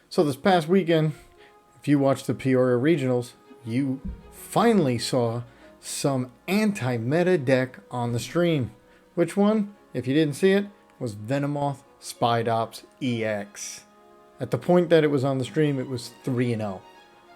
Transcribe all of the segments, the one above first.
So this past weekend, if you watched the Peoria Regionals, you finally saw some anti-meta deck on the stream. Which one, if you didn't see it, was Venomoth Spidops EX. At the point that it was on the stream, it was 3-0.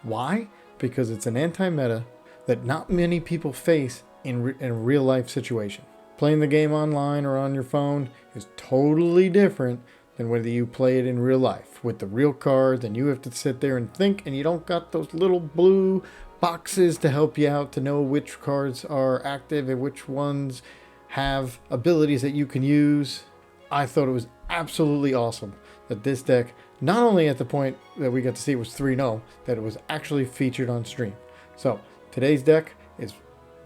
Why? Because it's an anti-meta that not many people face in a real life situation. Playing the game online or on your phone is totally different than whether you play it in real life with the real cards and you have to sit there and think, and you don't got those little blue boxes to help you out to know which cards are active and which ones have abilities that you can use. I thought it was absolutely awesome that this deck, not only at the point that we got to see it was 3-0, that it was actually featured on stream. So today's deck is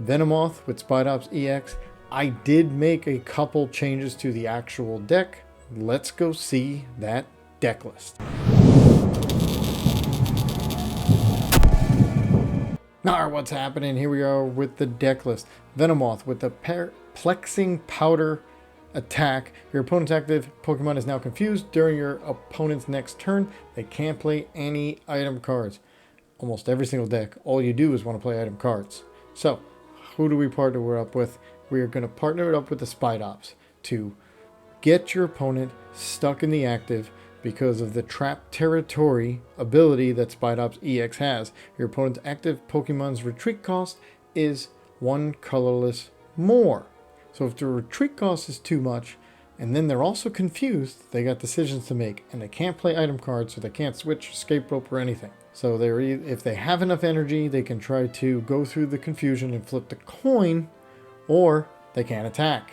Venomoth with Spidops EX. I did make a couple changes to the actual deck. Let's go see that deck list. Now, what's happening? Here we are with the deck list. Venomoth with the Perplexing Powder attack. Your opponent's active Pokemon is now confused. During your opponent's next turn, they can't play any item cards. Almost every single deck, all you do is want to play item cards. So, who do we partner up with? We are going to partner it up with the Spidops to get your opponent stuck in the active because of the Trap Territory ability that Spidops EX has. Your opponent's active Pokemon's retreat cost is 1 colorless more. So if the retreat cost is too much, and then they're also confused, they got decisions to make, and they can't play item cards, so they can't switch, escape rope, or anything. So if they have enough energy, they can try to go through the confusion and flip the coin, or they can't attack.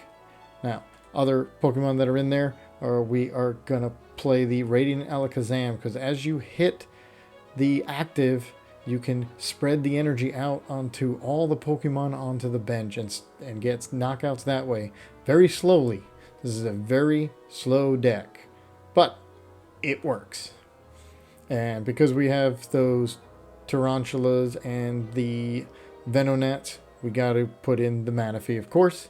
Now, other Pokemon that are in there we are going to play the Radiant Alakazam, because as you hit the active, you can spread the energy out onto all the Pokemon onto the bench and get knockouts that way very slowly. This is a very slow deck, but it works. And because we have those Tarountulas and the Venonats, we got to put in the Manaphy, of course.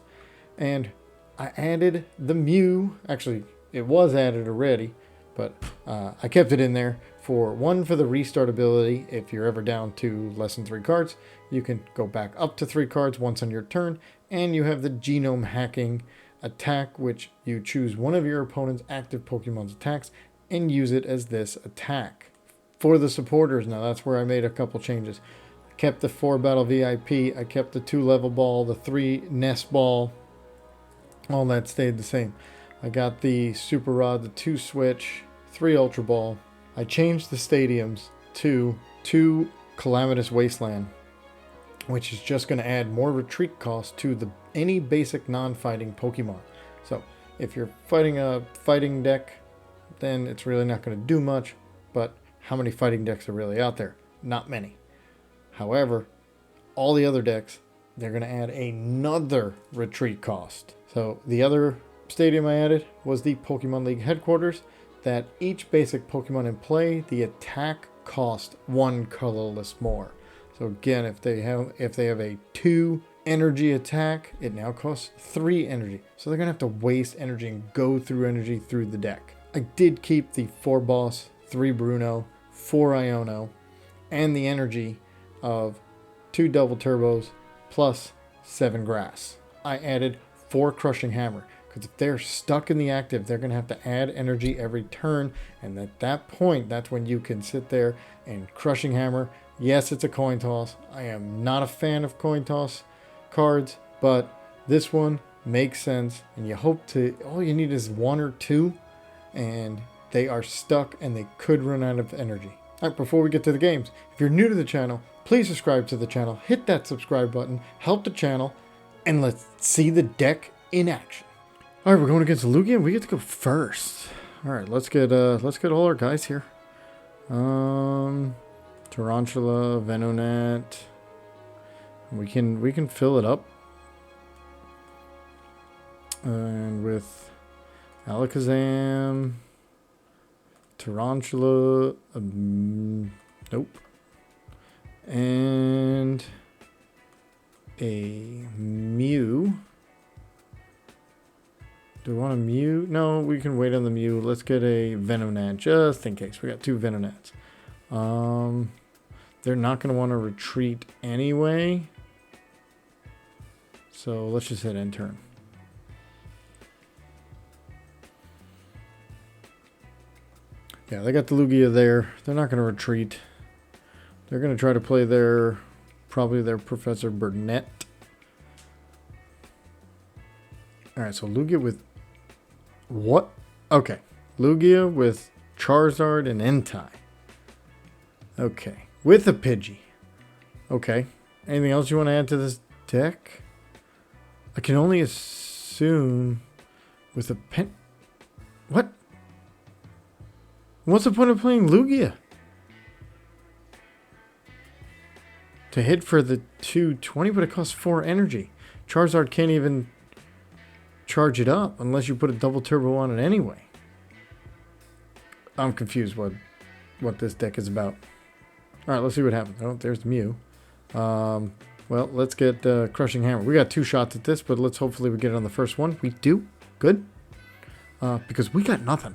And I added the Mew. Actually, it was added already, but I kept it in there for the restart ability. If you're ever down to less than 3 cards, you can go back up to 3 cards once on your turn, and you have the genome hacking attack, which you choose one of your opponent's active Pokemon's attacks and use it as this attack. For the supporters, now that's where I made a couple changes. I kept the 4 Battle VIP, I kept the 2 Level Ball, the 3 Nest Ball, all that stayed the same. I got the Super Rod, the 2 Switch, 3 Ultra Ball. I changed the stadiums to 2 Calamitous Wasteland, which is just going to add more retreat cost to any basic non-fighting Pokemon. So if you're fighting a fighting deck, then it's really not going to do much. But how many fighting decks are really out there? Not many. However, all the other decks, they're going to add another retreat cost. So the other stadium I added was the Pokemon League headquarters, that each basic Pokemon in play, the attack cost 1 colorless more. So again, if they have a 2 energy attack, it now costs 3 energy. So they're gonna have to waste energy and go through energy through the deck. I did keep the 4 Boss, 3 Bruno, 4 Iono, and the energy of 2 Double Turbos plus 7 Grass. I added 4 Crushing Hammer, because if they're stuck in the active, they're going to have to add energy every turn, and at that point, that's when you can sit there and Crushing Hammer. Yes, it's a coin toss. I am not a fan of coin toss cards, but this one makes sense, and you hope to, all you need is 1 or 2, and they are stuck, and they could run out of energy. All right, before we get to the games, if you're new to the channel, please subscribe to the channel, hit that subscribe button, help the channel, and let's see the deck in action. All right, we're going against Lugia. We get to go first. All right, let's get all our guys here. Tarountula, Venonat. We can fill it up. And with Alakazam, Tarountula, nope, and a Mew. Do we want a Mew? No, we can wait on the Mew. Let's get a Venonat just in case. We got 2 Venonats. They're not going to want to retreat anyway. So let's just hit end turn. Yeah, they got the Lugia there. They're not going to retreat. They're going to try to play their, probably their Professor Burnett. Alright, so Lugia with... What? Okay. Lugia with Charizard and Entei. Okay. With a Pidgey. Okay. Anything else you want to add to this deck? I can only assume with a pen... What? What's the point of playing Lugia? To hit for the 220, but it costs 4 energy. Charizard can't even charge it up unless you put a double turbo on it anyway. I'm confused what this deck is about. Alright, let's see what happens. Oh, there's Mew. Well, let's get Crushing Hammer. We got 2 shots at this, but let's hopefully we get it on the first one. We do. Good. Because we got nothing.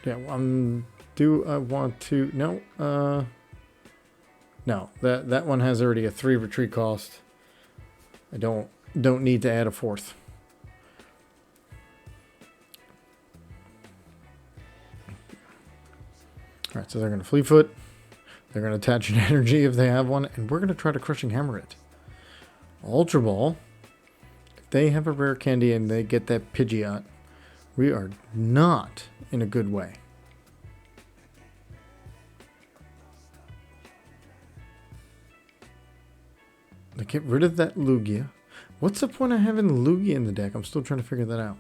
Yeah, do I want to... No, no, that one has already a 3 retreat cost. I don't need to add a 4th. Alright, so they're going to Fleet Foot. They're going to attach an energy if they have one. And we're going to try to Crushing Hammer it. Ultra Ball. If they have a rare candy and they get that Pidgeot, we are not in a good way. They get rid of that Lugia. What's the point of having Lugia in the deck? I'm still trying to figure that out.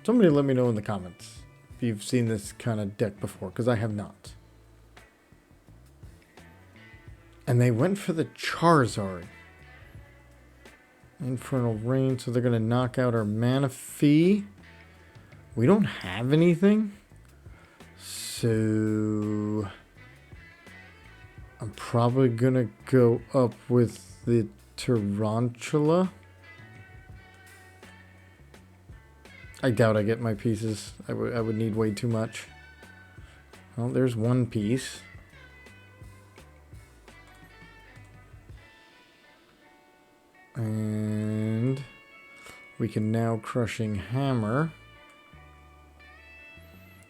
Somebody let me know in the comments if you've seen this kind of deck before, because I have not. And they went for the Charizard. Infernal Rain, so they're going to knock out our Manaphy. We don't have anything. So I'm probably going to go up with the Tarountula. I doubt I get my pieces. I would need way too much. Well, there's one piece. And we can now Crushing Hammer.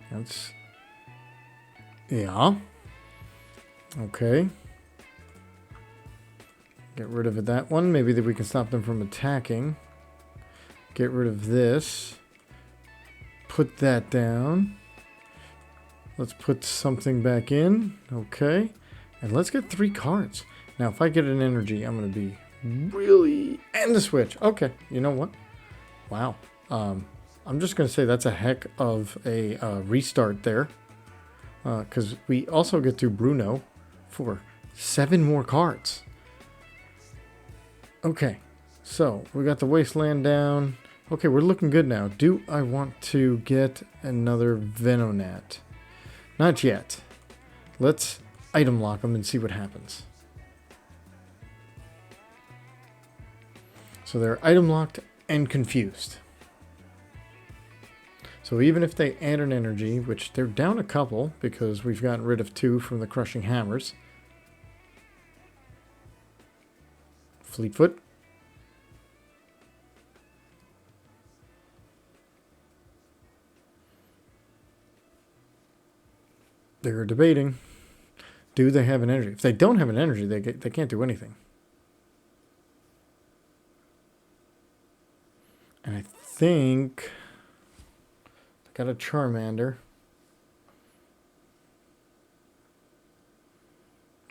That's... yeah. Okay. Get rid of that one. Maybe that we can stop them from attacking. Get rid of this. Put that down. Let's put something back in. Okay. And let's get 3 cards. Now, if I get an energy, I'm going to be really... and the switch. Okay. You know what? Wow. I'm just going to say that's a heck of a restart there. Because we also get to Bruno for 7 more cards. Okay. So, we got the Wasteland down. Okay, we're looking good now. Do I want to get another Venonat? Not yet. Let's item lock them and see what happens. So they're item locked and confused. So even if they add an energy, which they're down a couple because we've gotten rid of 2 from the Crushing Hammers. Fleetfoot. They're debating, do they have an energy? If they don't have an energy, they can't do anything. And I think I got a Charmander.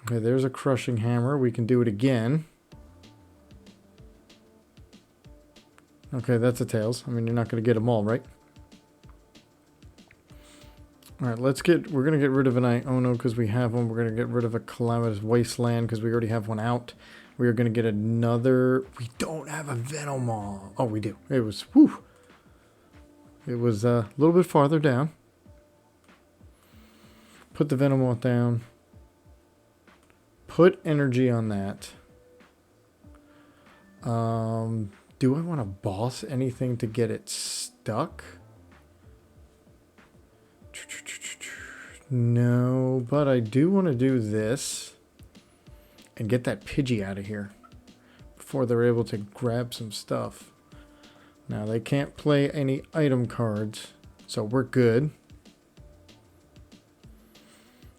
Okay, there's a Crushing Hammer. We can do it again. Okay, that's a Tails. I mean, you're not going to get them all, right? Alright, we're going to get rid of an Iono because we have one. We're going to get rid of a Calamitous Wasteland because we already have one out. We are going to get another... we don't have a Venomoth. Oh, we do. It was... whew. It was a little bit farther down. Put the Venomoth down. Put energy on that. Do I want to boss anything to get it stuck? No, but I do want to do this and get that Pidgey out of here before they're able to grab some stuff. Now, they can't play any item cards, so we're good.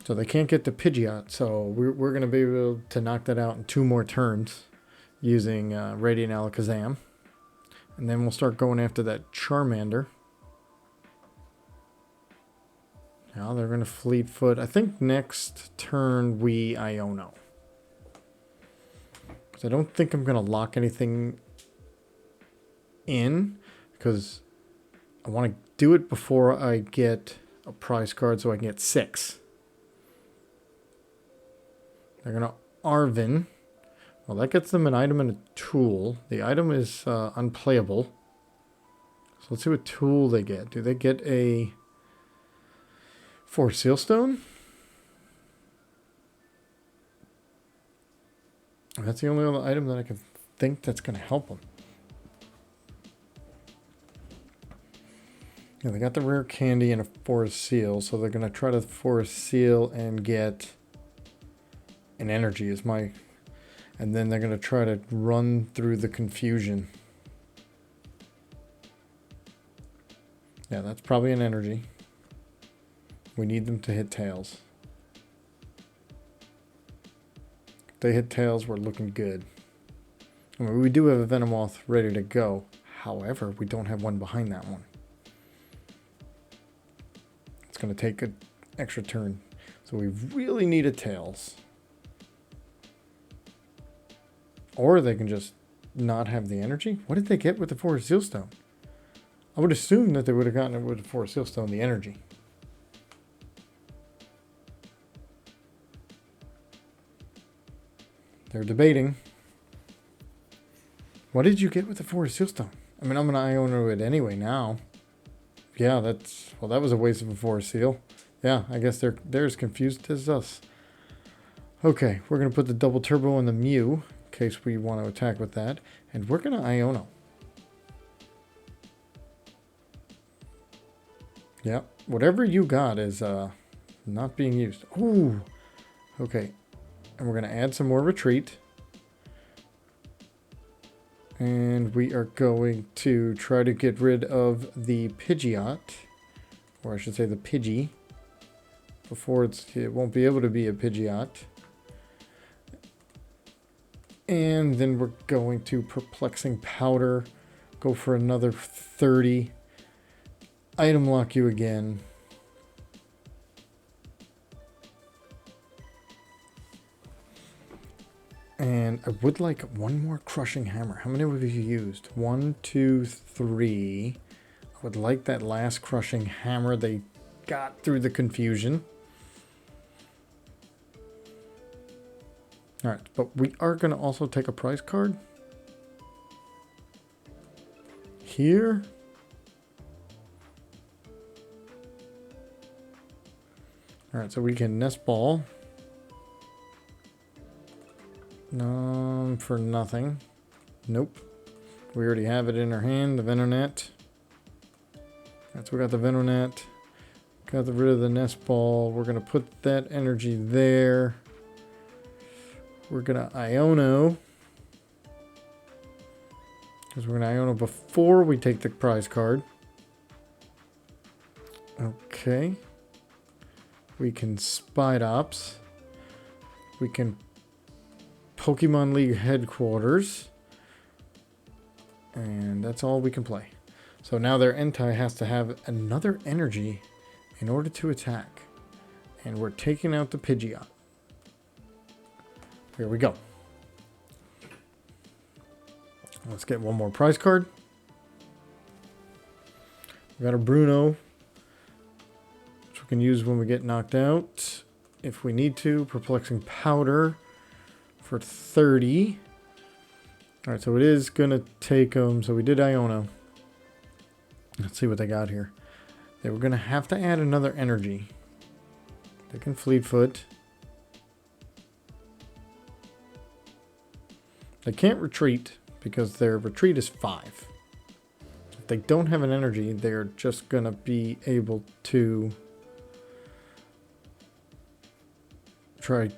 So they can't get the Pidgeot, so we're going to be able to knock that out in 2 more turns using Radiant Alakazam. And then we'll start going after that Charmander. Now they're going to Fleet Foot. I think next turn we Iono. Because I don't think I'm going to lock anything in, because I want to do it before I get a prize card so I can get 6. They're going to Arvin. Well, that gets them an item and a tool. The item is unplayable. So let's see what tool they get. Do they get a 4 Sealstone? That's the only other item that I can think that's going to help them. Yeah, they got the rare candy and a Forest Seal, so they're going to try to Forest Seal and get an energy is my... And then they're going to try to run through the confusion. Yeah, that's probably an energy. We need them to hit tails. If they hit tails, we're looking good. I mean, we do have a Venomoth ready to go. However, we don't have one behind that one. It's going to take an extra turn. So we really need a tails. Or they can just not have the energy. What did they get with the Forest Sealstone? I would assume that they would have gotten it with the Forest Sealstone, the energy. They're debating. What did you get with the Forest Sealstone? I mean, I'm going to Iono it anyway now. Yeah, that's... Well, that was a waste of a Forest Seal. Yeah, I guess they're as confused as us. Okay, we're going to put the double turbo in the Mew. Case we want to attack with that, and we're gonna Iono. Yeah, whatever you got is not being used. Ooh, okay, and we're gonna add some more retreat, and we are going to try to get rid of the Pidgeot, or I should say the Pidgey, before it won't be able to be a Pidgeot. And then we're going to Perplexing Powder, go for another 30, item lock you again. And I would like one more Crushing Hammer. How many have you used? 1, 2, 3. I would like that last Crushing Hammer they got through the confusion. Alright, but we are going to also take a prize card. Here. Alright, so we can Nest Ball. For nothing. Nope. We already have it in our hand, the Venonat. Alright, so we got the Venonat. Got rid of the Nest Ball. We're going to put that energy there. We're going to Iono. Because we're going to Iono before we take the prize card. Okay. We can Spidops. We can Pokemon League Headquarters. And that's all we can play. So now their Entei has to have another energy in order to attack. And we're taking out the Pidgeot. Here we go. Let's get one more prize card. We got a Bruno, which we can use when we get knocked out. If we need to, Perplexing Powder for 30. Alright, so it is going to take them. So we did Iono. Let's see what they got here. They were going to have to add another energy. They can Fleet Foot. They can't retreat because their retreat is 5. If they don't have an energy, they're just going to be able to try.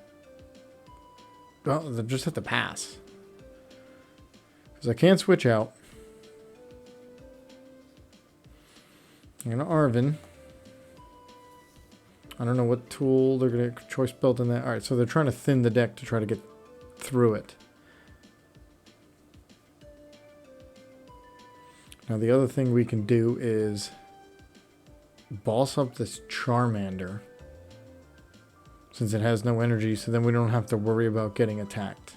Well, they just have to pass. Because I can't switch out. I'm going to Arven. I don't know what tool they're going to choice belt in that. Alright, so they're trying to thin the deck to try to get through it. Now the other thing we can do is boss up this Charmander, since it has no energy, so then we don't have to worry about getting attacked.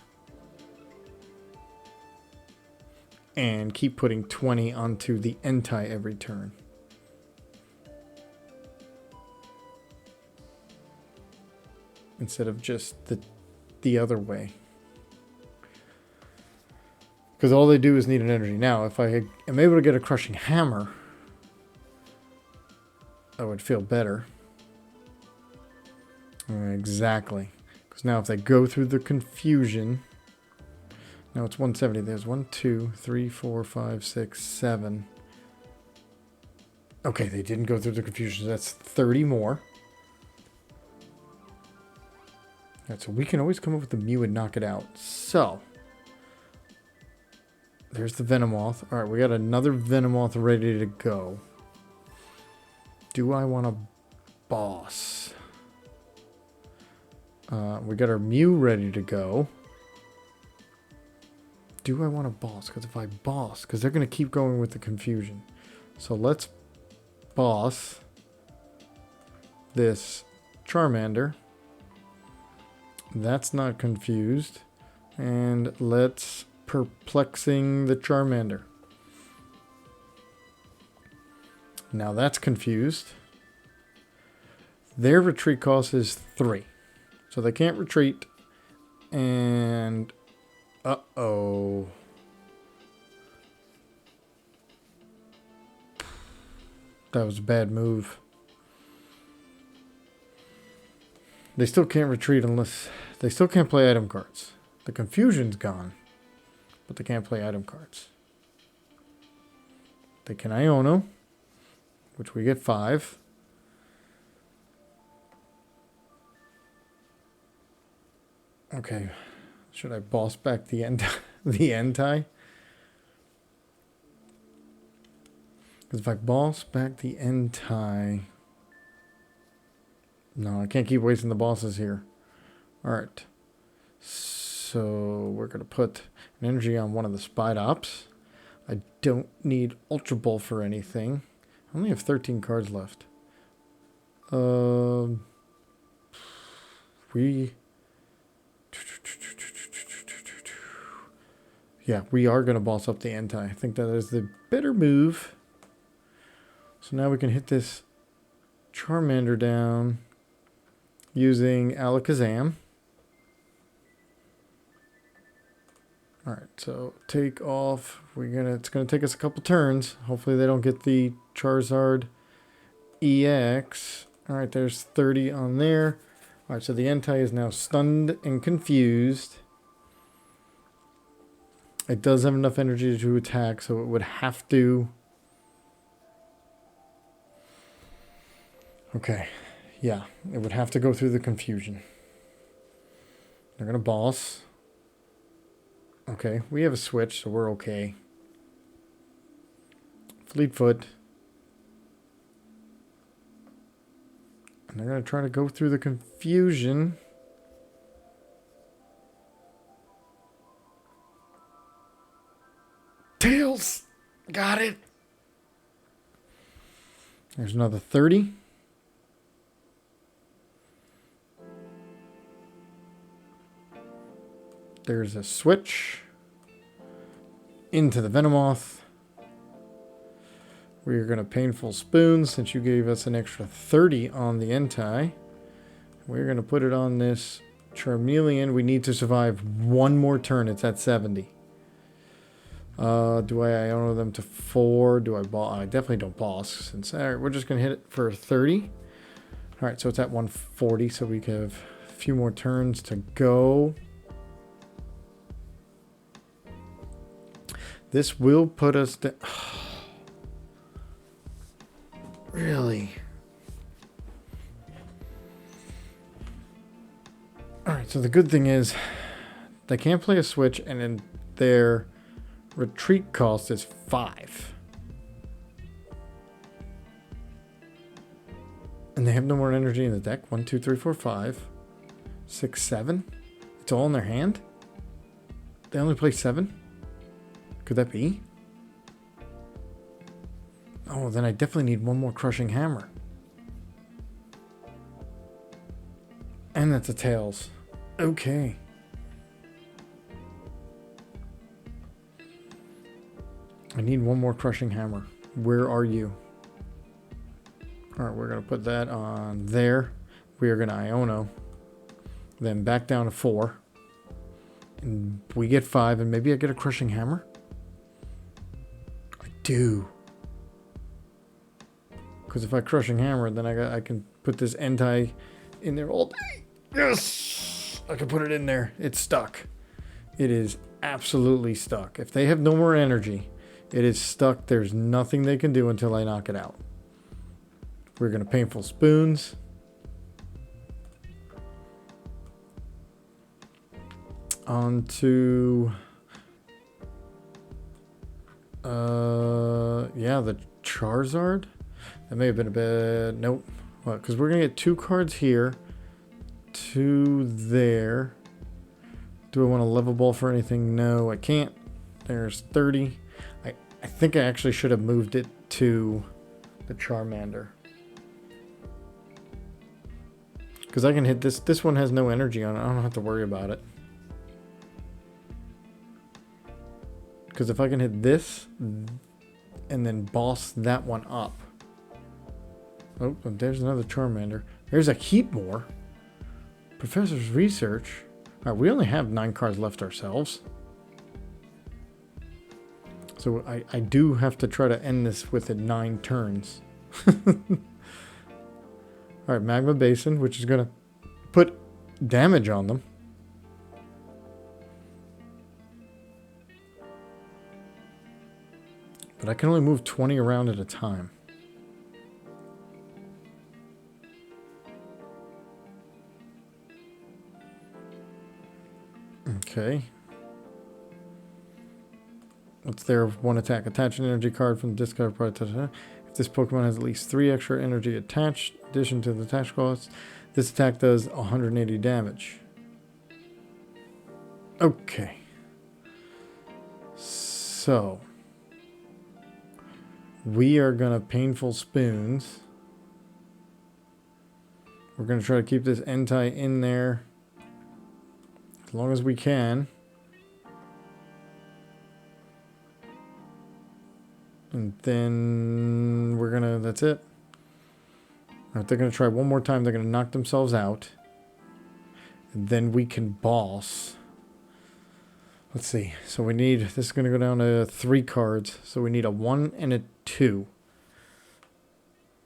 And keep putting 20 onto the Entei every turn. Instead of just the other way. Because all they do is need an energy. Now, if I am able to get a Crushing Hammer, I would feel better. Exactly. Because now if they go through the confusion... Now it's 170. There's 1, 2, 3, 4, 5, 6, 7. Okay, they didn't go through the confusion. So that's 30 more. Alright, so we can always come up with the Mew and knock it out. So... There's the Venomoth. Alright, we got another Venomoth ready to go. Do I want to boss? We got our Mew ready to go. Do I want to boss? Because if I boss, because they're going to keep going with the confusion. So let's boss this Charmander. That's not confused. And let's perplexing the Charmander. Now that's confused. Their retreat cost is 3. So they can't retreat. And... uh-oh. That was a bad move. They still can't retreat unless... They still can't play item cards. The confusion's gone. But they can't play item cards. They can Iono, which we get 5. Okay. Should I boss back the Entei? Because if I boss back the Entei... No, I can't keep wasting the bosses here. Alright. So we're going to put an energy on one of the Spidops. I don't need Ultra Ball for anything. I only have 13 cards left. Yeah, we are going to boss up the Entei. I think that is the better move. So now we can hit this Charmander down using Alakazam. Alright, so take off. It's gonna take us a couple turns. Hopefully they don't get the Charizard EX. Alright, there's 30 on there. Alright, so the Entei is now stunned and confused. It does have enough energy to attack, so it would have to... Okay, yeah, it would have to go through the confusion. They're gonna boss. Okay, we have a switch, so we're okay. Fleetfoot. And they're going to try to go through the confusion. Tails! Got it! There's another 30. There's a switch into the Venomoth. We're going to Painful Spoon since you gave us an extra 30 on the Entei. We're going to put it on this Charmeleon. We need to survive one more turn. It's at 70. Do I Iono them to 4? Do I boss? I definitely don't boss. Since all right, we're just going to hit it for 30. All right, so it's at 140, so we have a few more turns to go. This will put us to... Really? Alright, so the good thing is they can't play a switch, and then their retreat cost is 5. And they have no more energy in the deck. 1, 2, 3, 4, 5, 6, 7. It's all in their hand? They only play 7? Could that be? Oh, then I definitely need one more Crushing Hammer. And that's a Tails. Okay. I need one more Crushing Hammer. Where are you? Alright, we're going to put that on there. We are going to Iono. Then back down to 4. And we get 5, and maybe I get a Crushing Hammer? I do. Because if I Crushing Hammer, then I can put this Entei in there all day. Yes! I can put it in there. It's stuck. It is absolutely stuck. If they have no more energy, it is stuck. There's nothing they can do until I knock it out. We're going to Painful Spoons. On to... yeah, the Charizard. That may have been a bit... Nope. What? Because we're going to get 2 cards here. 2 there. Do I want a Level Ball for anything? No, I can't. There's 30. I think I actually should have moved it to the Charmander. Because I can hit this. This one has no energy on it. I don't have to worry about it. Because if I can hit this and then boss that one up. Oh, there's another Charmander. There's a heap more. Professor's Research. Alright, we only have 9 cards left ourselves. So I do have to try to end this within 9 turns. Alright, Magma Basin, which is going to put damage on them. But I can only move 20 around at a time. Okay. What's their 1 attack? Attach an energy card from the discard part. If this Pokemon has at least 3 extra energy attached, in addition to the attach cost, this attack does 180 damage. Okay. So we are gonna Painful Spoons. We're gonna try to keep this Entei in there as long as we can. And then we're gonna, that's it. Alright, they're gonna try one more time. They're gonna knock themselves out. And then we can boss. Let's see. So we need, this is gonna go down to 3 cards. So we need a 1 and a 2.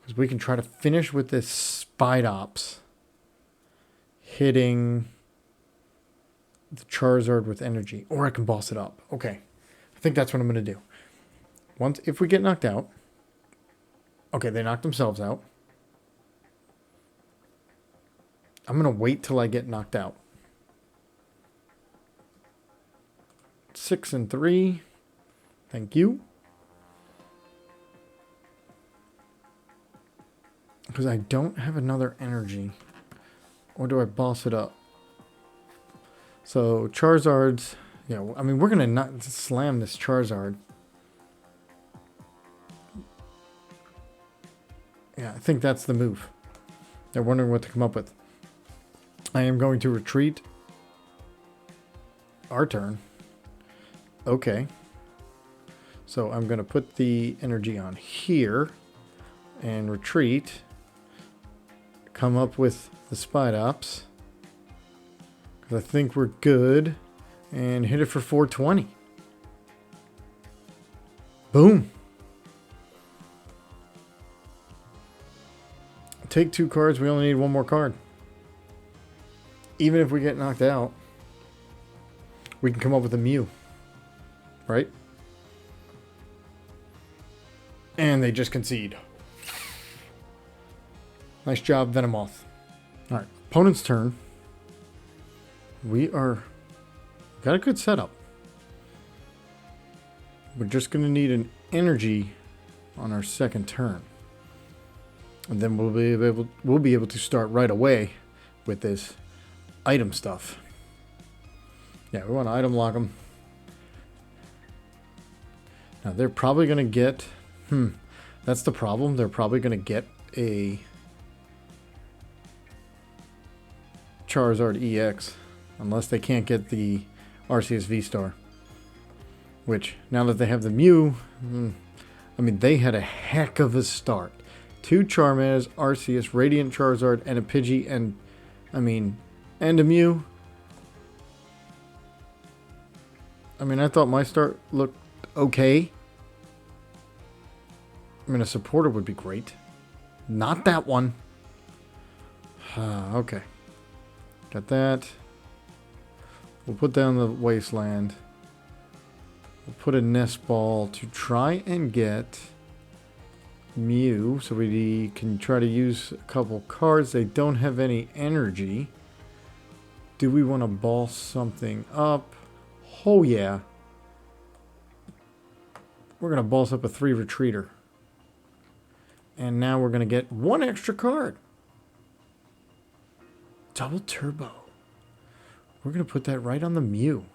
Because we can try to finish with this Spidops. Hitting the Charizard with energy. Or I can boss it up. Okay. I think that's what I'm gonna do. Once, if we get knocked out. Okay, they knocked themselves out. I'm going to wait till I get knocked out. 6 and 3. Thank you. Because I don't have another energy. Or do I boss it up? So, Charizard's... Yeah, I mean, we're going to not slam this Charizard. Yeah, I think that's the move. They're wondering what to come up with. I am going to retreat. Our turn. Okay. So I'm going to put the energy on here. And retreat. Come up with the Spidops. Because I think we're good. And hit it for 420. Boom. Take 2 cards, we only need 1 more card. Even if we get knocked out, we can come up with a Mew. Right? And they just concede. Nice job, Venomoth. Alright, opponent's turn. We got a good setup. We're just going to need an energy on our second turn. And then we'll be able to start right away with this item stuff. Yeah, we want to item lock them. Now they're probably going to get... that's the problem. They're probably going to get a Charizard EX. Unless they can't get the Arceus V-Star. Which, now that they have the Mew... I mean, they had a heck of a start. 2 Charmander, Arceus, Radiant Charizard, and a Pidgey, and... I mean, and a Mew. I mean, I thought my start looked okay. I mean, a supporter would be great. Not that one. Okay. Got that. We'll put down the Wasteland. We'll put a Nest Ball to try and get Mew. So we can try to use a couple cards. They don't have any energy. Do we want to ball something up? Oh, yeah. We're going to boss up a 3 Retreater. And now we're going to get 1 extra card. Double Turbo. We're going to put that right on the Mew.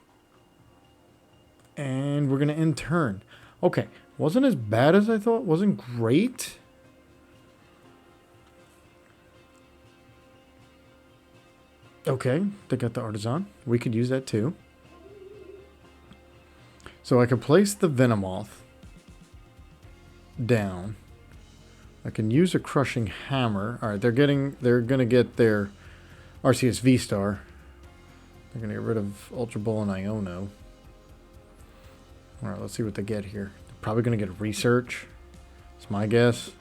And we're going to end turn. Okay. Wasn't as bad as I thought. Wasn't great. Okay. They got the Artisan. We could use that too. So I can place the Venomoth down. I can use a Crushing Hammer. All right, they're going to get their Arceus V-Star. They're going to get rid of Ultra Ball and Iono. All right, let's see what they get here. They're probably going to get Research. That's my guess.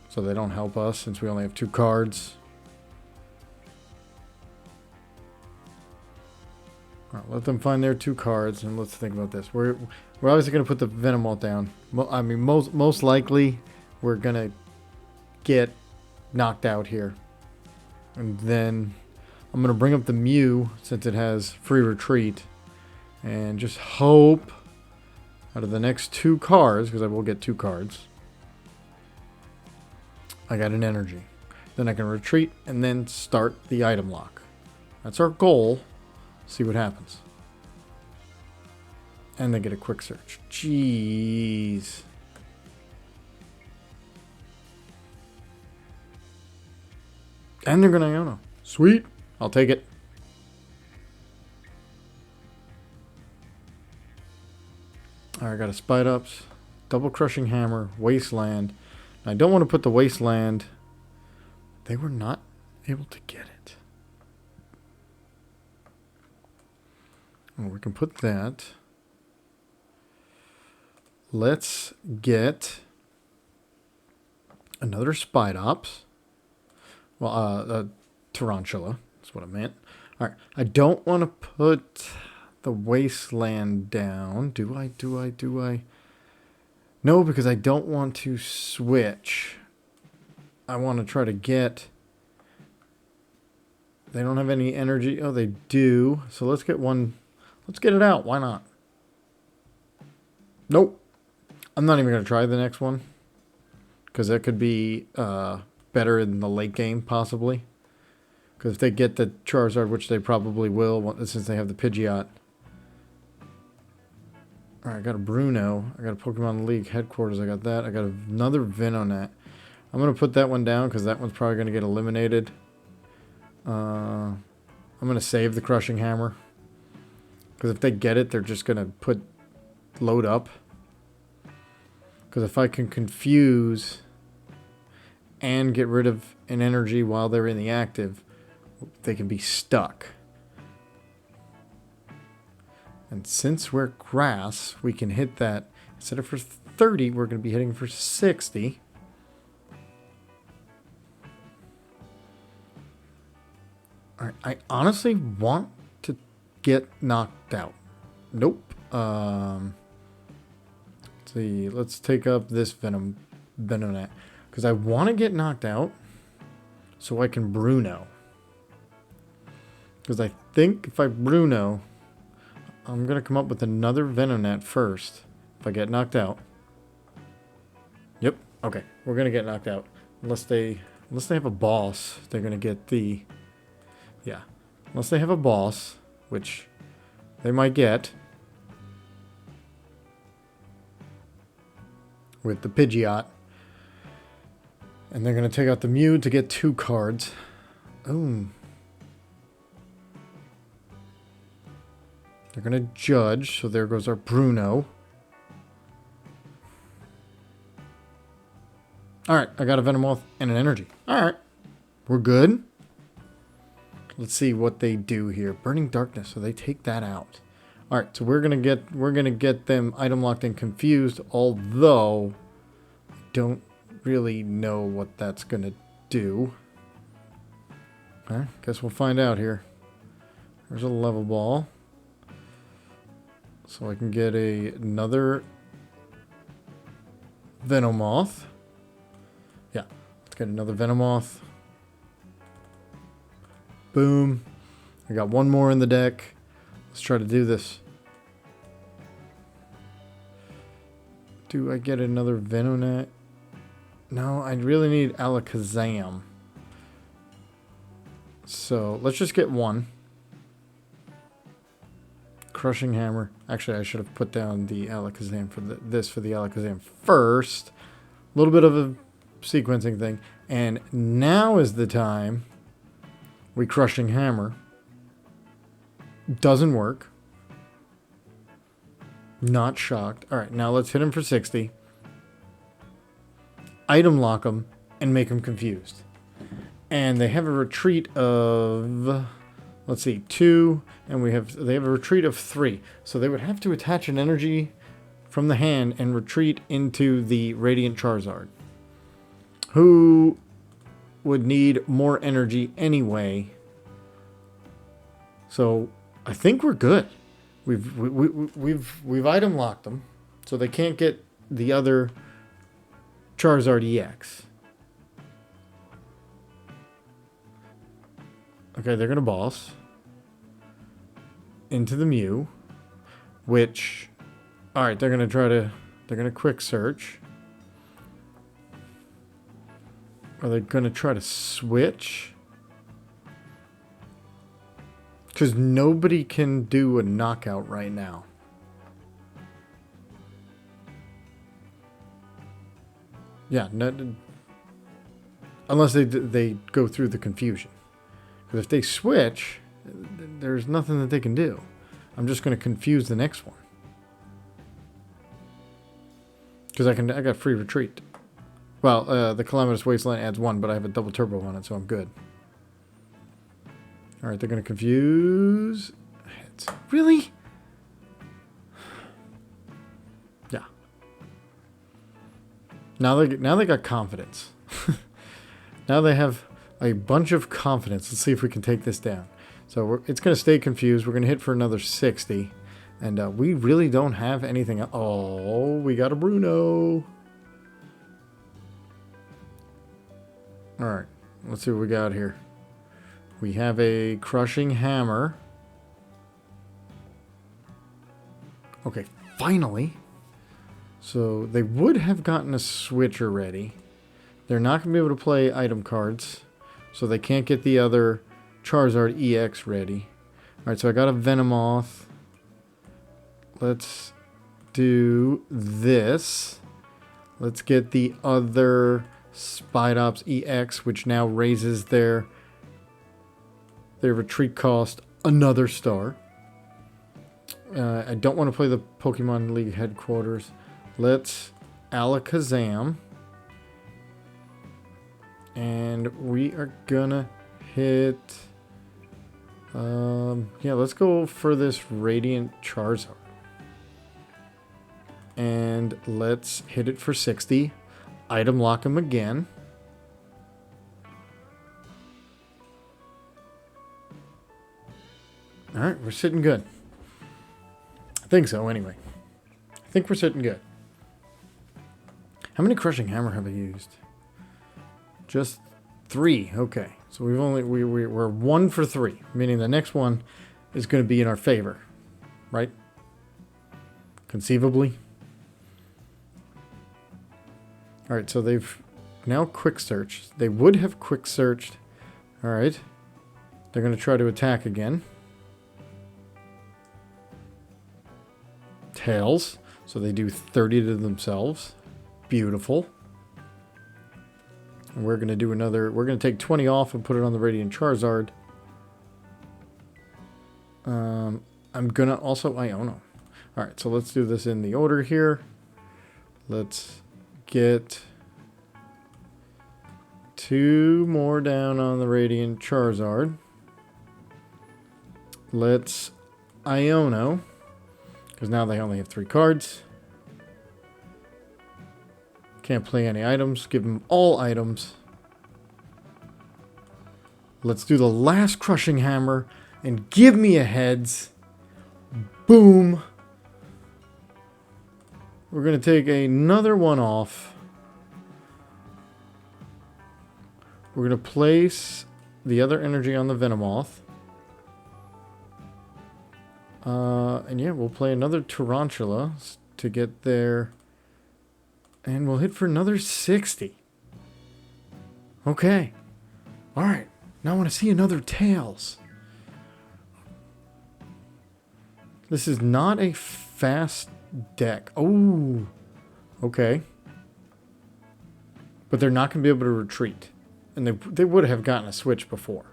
So they don't help us since we only have 2 cards. All right, let them find their 2 cards, and let's think about this. We're obviously going to put the Venomoth down. I mean, most likely, we're going to get knocked out here. And then I'm going to bring up the Mew, since it has free retreat. And just hope out of the next 2 cards, because I will get 2 cards, I got an energy. Then I can retreat and then start the item lock. That's our goal. See what happens. And they get a quick search. Jeez. And they're going to Iono. Sweet. I'll take it. Alright, I got a Spidops, double Crushing Hammer, Wasteland. I don't want to put the Wasteland. They were not able to get it. Well, we can put that. Let's get another Spidops. Well, Tarountula. That's what I meant. All right. I don't want to put the Wasteland down. Do I? No, because I don't want to switch. I want to try to get... They don't have any energy. Oh, they do. So let's get one... Let's get it out. Why not? Nope. I'm not even going to try the next one. Because that could be better in the late game, possibly. Because if they get the Charizard, which they probably will, since they have the Pidgeot. Alright, I got a Bruno. I got a Pokemon League headquarters. I got that. I got another Venonat. I'm going to put that one down because that one's probably going to get eliminated. I'm going to save the Crushing Hammer. Because if they get it, they're just going to load up. Because if I can confuse and get rid of an energy while they're in the active, they can be stuck. And since we're grass, we can hit that. Instead of for 30, we're going to be hitting for 60. All right, I honestly want to get knocked out. Nope. It's see. Let's take up this Venonat. Because I want to get knocked out so I can Bruno. Because I think if I Bruno, I'm going to come up with another Venonat first. If I get knocked out. Yep. Okay. We're going to get knocked out. Unless they have a boss, they're going to get the... Yeah. Unless they have a boss, which they might get. With the Pidgeot. And they're going to take out the Mew to get 2 cards. Oh. They're going to judge, so there goes our Bruno. Alright, I got a Venomoth and an Energy. Alright, we're good. Let's see what they do here. Burning Darkness, so they take that out. Alright, so we're gonna get them item locked and confused, although I don't really know what that's gonna do. Alright, guess we'll find out here. There's a Level Ball. So I can get another Venomoth. Yeah, let's get another Venomoth. Boom. I got one more in the deck. Let's try to do this. Do I get another Venonat? No, I really need Alakazam. So let's just get one. Crushing Hammer. Actually, I should have put down the Alakazam for this for the Alakazam first. A little bit of a sequencing thing. And now is the time we Crushing Hammer. Doesn't work. Not shocked. Alright, now let's hit him for 60. Item lock him and make him confused. And they have a retreat of... Let's see, 2, and they have a retreat of 3. So they would have to attach an energy from the hand and retreat into the Radiant Charizard, who would need more energy anyway. So I think we're good. We've item locked them, so they can't get the other Charizard EX. Okay, they're going to boss into the Mew, which, alright, they're going to quick search. Are they going to try to switch? Because nobody can do a knockout right now. Yeah, unless they go through the confusion. Because if they switch, there's nothing that they can do. I'm just going to confuse the next one. Because I got free retreat. Well, the Calamitous Wasteland adds 1, but I have a double turbo on it, so I'm good. Alright, they're going to confuse. Hits. Really? Yeah. Now they got confidence. Now they have a bunch of confidence. Let's see if we can take this down. So it's going to stay confused. We're going to hit for another 60. And we really don't have anything else. Oh, we got a Bruno. Alright, let's see what we got here. We have a Crushing Hammer. Okay, finally. So they would have gotten a switch already. They're not going to be able to play item cards. So they can't get the other Charizard EX ready. Alright, so I got a Venomoth. Let's do this. Let's get the other Spidops EX, which now raises their retreat cost another star. I don't want to play the Pokemon League headquarters. Let's Alakazam. And we are gonna hit... yeah, let's go for this Radiant Charizard. And let's hit it for 60. Item lock him again. Alright, we're sitting good. I think so, anyway. I think we're sitting good. How many Crushing Hammer have I used? Just 3. Okay. So we're 1 for 3, meaning the next one is going to be in our favor, right? Conceivably. All right, so they've now quick searched. They would have quick searched. All right. They're going to try to attack again. Tails. So they do 30 to themselves. Beautiful. And we're going to do another. We're going to take 20 off and put it on the Radiant Charizard. I'm going to also Iono. All right, so let's do this in the order here. Let's get 2 more down on the Radiant Charizard. Let's Iono, because now they only have 3 cards. Can't play any items. Give them all items. Let's do the last Crushing Hammer and give me a heads. Boom. We're going to take another one off. We're going to place the other energy on the Venomoth. And yeah, we'll play another Tarountula to get there. And we'll hit for another 60. Okay. Alright. Now I want to see another Tails. This is not a fast deck. Oh. Okay. But they're not going to be able to retreat. And they would have gotten a switch before.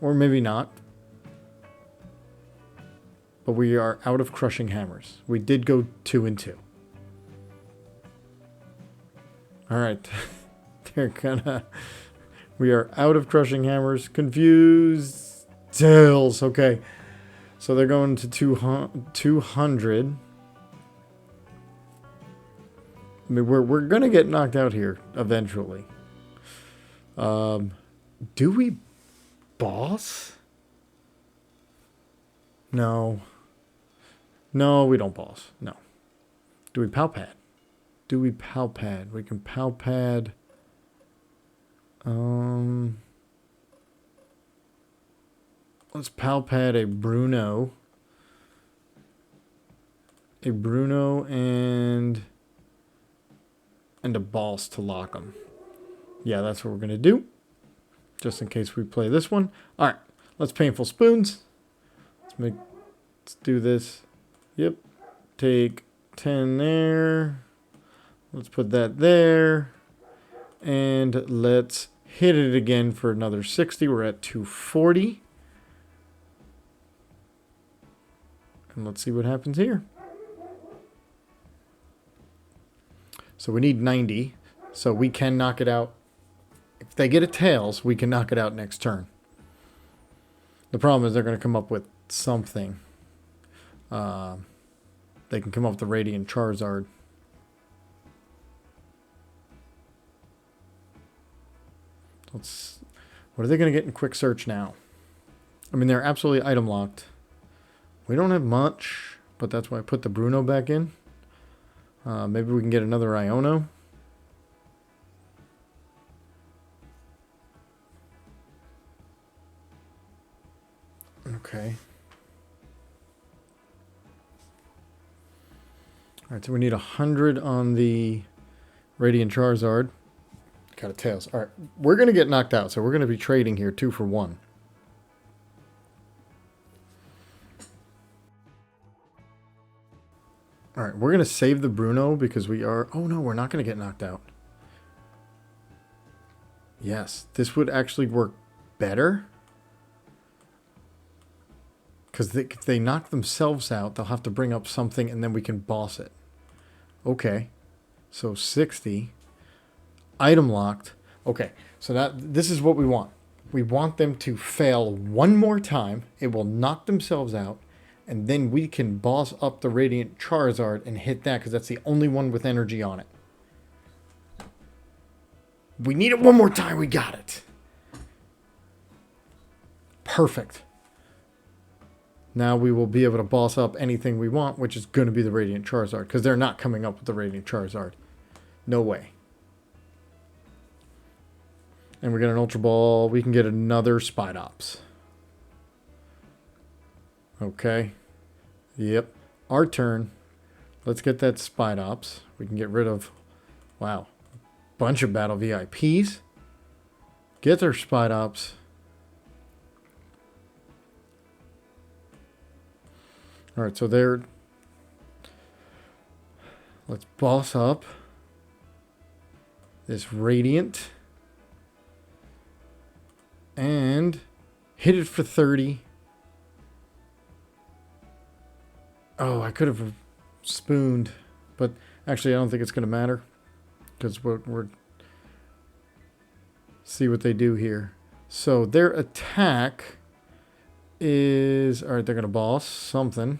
Or maybe not. But we are out of Crushing Hammers. We did go 2 and 2. Alright. They're gonna... We are out of Crushing Hammers. Confused Tails. Okay. So they're going to 200. I mean, we're going to get knocked out here eventually. Do we boss? No. No, we don't boss. No. Do we Pal Pad? Do we Pal Pad? We can Pal Pad. Let's Pal Pad a Bruno. A Bruno and a Boss to lock them. Yeah, that's what we're going to do. Just in case we play this one. Alright, let's Painful Spoons. Let's do this. Yep. Take 10 there. Let's put that there. And let's hit it again for another 60. We're at 240. And let's see what happens here. So we need 90. So we can knock it out. If they get a Tails, we can knock it out next turn. The problem is they're going to come up with something. They can come up with the Radiant Charizard. What are they going to get in Quick Search now? I mean, they're absolutely item locked. We don't have much, but that's why I put the Bruno back in. Maybe we can get another Iono. Okay. Alright, so we need 100 on the Radiant Charizard. Got a Tails. Alright, we're going to get knocked out, so we're going to be trading here 2 for 1. Alright, we're going to save the Bruno because we are... Oh no, we're not going to get knocked out. Yes, this would actually work better. Because if they knock themselves out, they'll have to bring up something and then we can boss it. Okay. So 60. Item locked. Okay. So this is what we want. We want them to fail one more time. It will knock themselves out. And then we can boss up the Radiant Charizard and hit that because that's the only one with energy on it. We need it one more time. We got it. Perfect. Now we will be able to boss up anything we want, which is going to be the Radiant Charizard. Because they're not coming up with the Radiant Charizard. No way. And we get an Ultra Ball. We can get another Spidops. Okay. Yep. Our turn. Let's get that Spidops. We can get rid of, wow, bunch of Battle VIPs. Get their Spidops. Alright, so they're... Let's boss up this Radiant. And hit it for 30. Oh, I could have spooned, but actually I don't think it's going to matter because we're see what they do here. So their attack is, all right, they're going to boss something.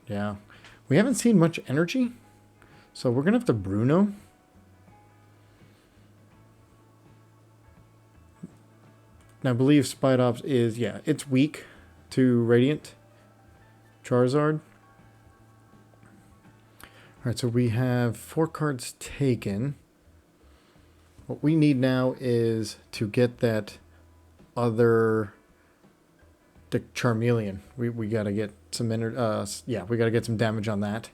Yeah. We haven't seen much energy, so we're going to have to Bruno. Now, I believe Spidops is, yeah, it's weak to Radiant Charizard. Alright, so we have 4 cards taken. What we need now is to get that other Charmeleon. We gotta get some yeah, we gotta get some damage on that.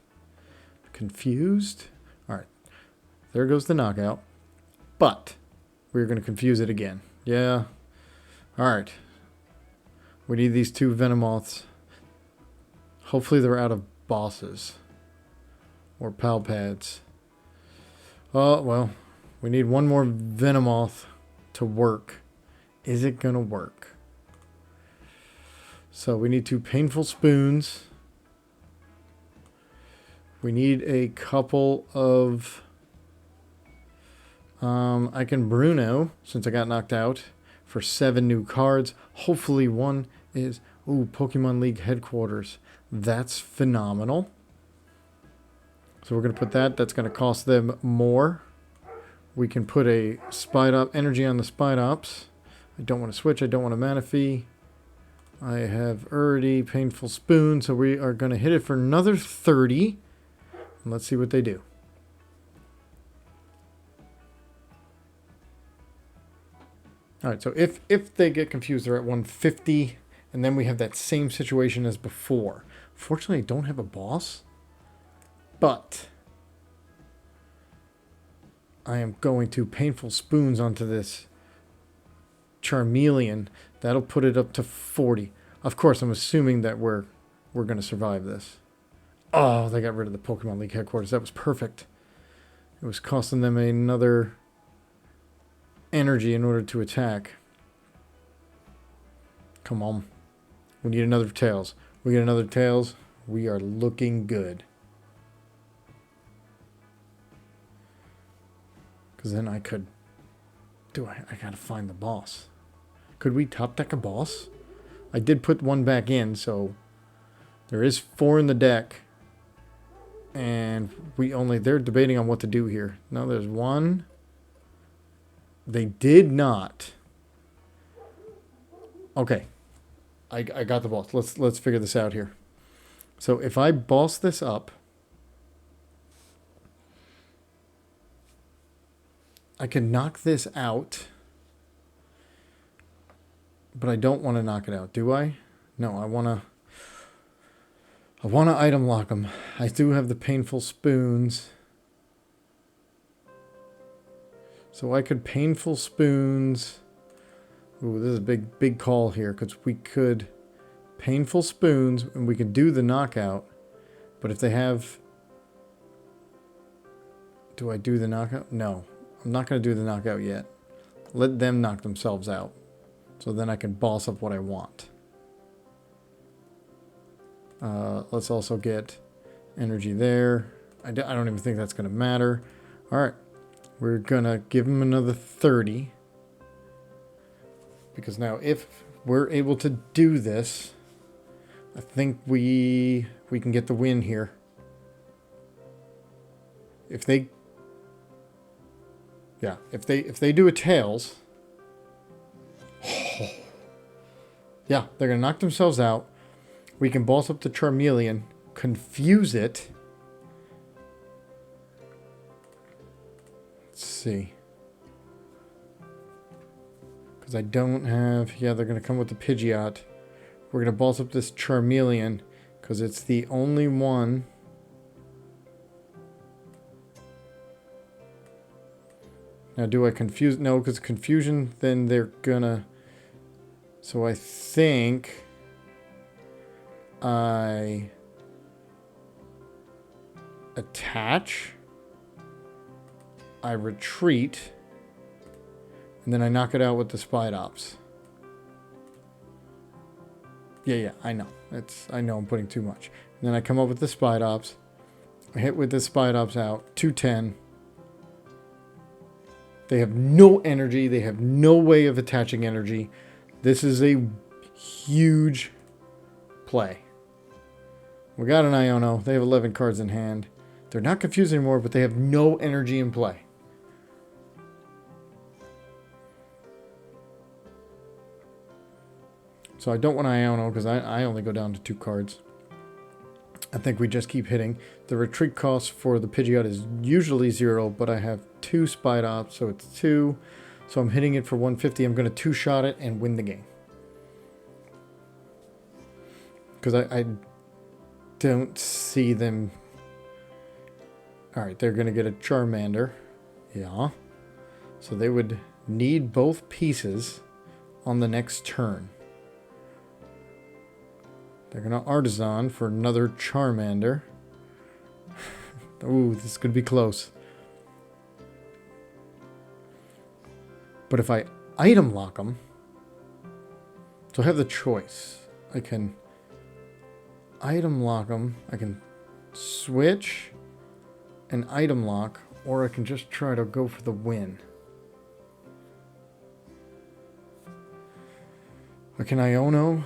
Confused. Alright. There goes the knockout. But we're gonna confuse it again. Yeah. Alright. We need these 2 Venomoths. Hopefully they're out of bosses. Or Pal Pads. Oh, well. We need one more Venomoth to work. Is it going to work? So we need 2 Painful Spoons. We need a couple of... I can Bruno, since I got knocked out, for 7 new cards. Hopefully one is... Ooh, Pokemon League Headquarters. That's phenomenal. So we're going to put that. That's going to cost them more. We can put a Spidops energy on the Spidops. I don't want to switch. I don't want a Manaphy. I have already Painful Spoon. So we are going to hit it for another 30. And let's see what they do. Alright, so if they get confused, they're at 150. And then we have that same situation as before. Fortunately, I don't have a boss. But I am going to Painful Spoons onto this Charmeleon. That'll put it up to 40. Of course, I'm assuming that we're going to survive this. Oh, they got rid of the Pokemon League Headquarters. That was perfect. It was costing them another energy in order to attack. Come on. We need another Tails. We get another Tails. We are looking good. Because then I could... I gotta find the boss. Could we top deck a boss? I did put one back in, so... There is 4 in the deck. And they're debating on what to do here. No, there's 1. They did not. Okay. I got the boss. Let's figure this out here. So if I boss this up... I can knock this out, but I don't want to knock it out, do I? No, I want to item lock them. I do have the Painful Spoons. So I could Painful Spoons. Ooh, this is a big call here, because we could Painful Spoons, and we could do the knockout. But if they have... Do I do the knockout? No. I'm not going to do the knockout yet. Let them knock themselves out. So then I can boss up what I want. Let's also get energy there. I don't even think that's going to matter. Alright. We're going to give them another 30. Because now if we're able to do this, I think we can get the win here. If they... Yeah, if they do a Tails, yeah, they're going to knock themselves out. We can boss up the Charmeleon, confuse it. Let's see. Because I don't have... Yeah, they're going to come with the Pidgeot. We're going to boss up this Charmeleon. Because it's the only one... Now, do I confuse... No, because confusion, then they're gonna... So I think... I... attach... I retreat... And then I knock it out with the Spidops. Yeah, I know. I know I'm putting too much. And then I come up with the Spidops. I hit with the Spidops out. 210. They have no energy. They have no way of attaching energy. This is a huge play. We got an Iono. They have 11 cards in hand. They're not confused anymore, but they have no energy in play. So I don't want Iono because I only go down to 2 cards. I think we just keep hitting. The retreat cost for the Pidgeot is usually 0, but I have 2 Spidops, so it's 2. So I'm hitting it for 150. I'm going to 2-shot it and win the game. Because I don't see them... Alright, they're going to get a Charmander. Yeah. So they would need both pieces on the next turn. They're going to Artisan for another Charmander. Ooh, this could be close. But if I item lock them... So I have the choice. I can item lock them. I can switch and item lock. Or I can just try to go for the win. I can Iono.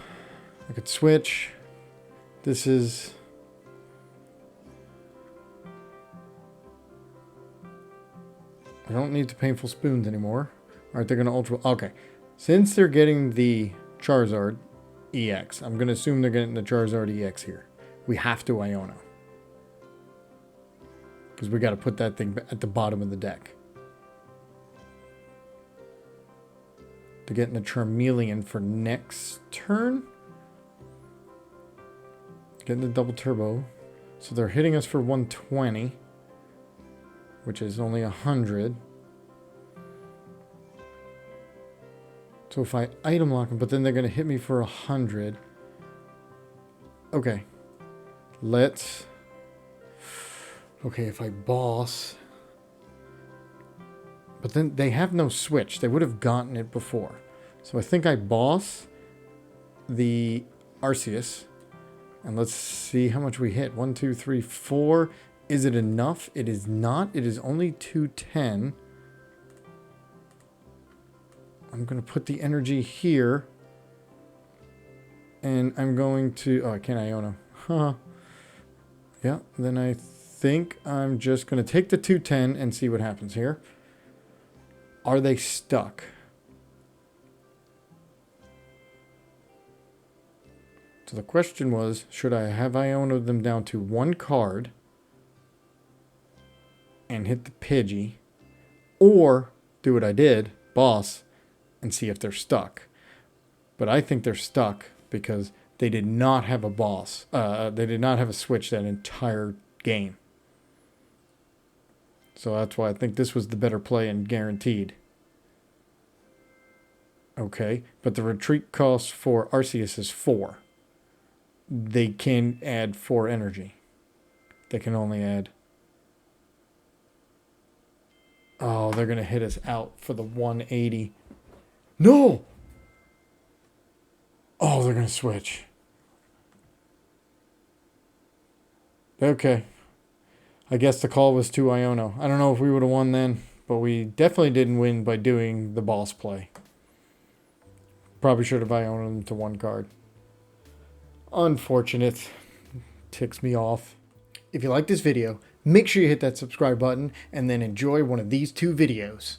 I could switch. This is... I don't need the Painful Spoons anymore. Alright, they're going to Ultra... Okay. Since they're getting the Charizard EX, I'm going to assume they're getting the Charizard EX here. We have to Iono. Because we got to put that thing at the bottom of the deck. They're getting the Charmeleon for next turn. Getting the double turbo. So they're hitting us for 120. Which is only 100. So if I item lock them, but then they're going to hit me for 100. Okay. Let's... Okay, if I boss... But then they have no switch. They would have gotten it before. So I think I boss the Arceus. And let's see how much we hit. 1, 2, 3, 4. Is it enough? It is not. It is only 210. I'm going to put the energy here. And I'm going to... Oh, I can't Iono. Huh. Yeah, then I think I'm just going to take the 210 and see what happens here. Are they stuck? So the question was, should I have Iono them down to 1 card and hit the Pidgey, or do what I did, boss, and see if they're stuck? But I think they're stuck because they did not have a boss. They did not have a switch that entire game. So that's why I think this was the better play and guaranteed. Okay, but the retreat cost for Arceus is 4. They can add 4 energy. They can only add... Oh, they're going to hit us out for the 180. No! Oh, they're going to switch. Okay. I guess the call was to Iono. I don't know if we would have won then, but we definitely didn't win by doing the boss play. Probably should have Iono them to 1 card. Unfortunate. Ticks me off. If you like this video, make sure you hit that subscribe button and then enjoy one of these 2 videos.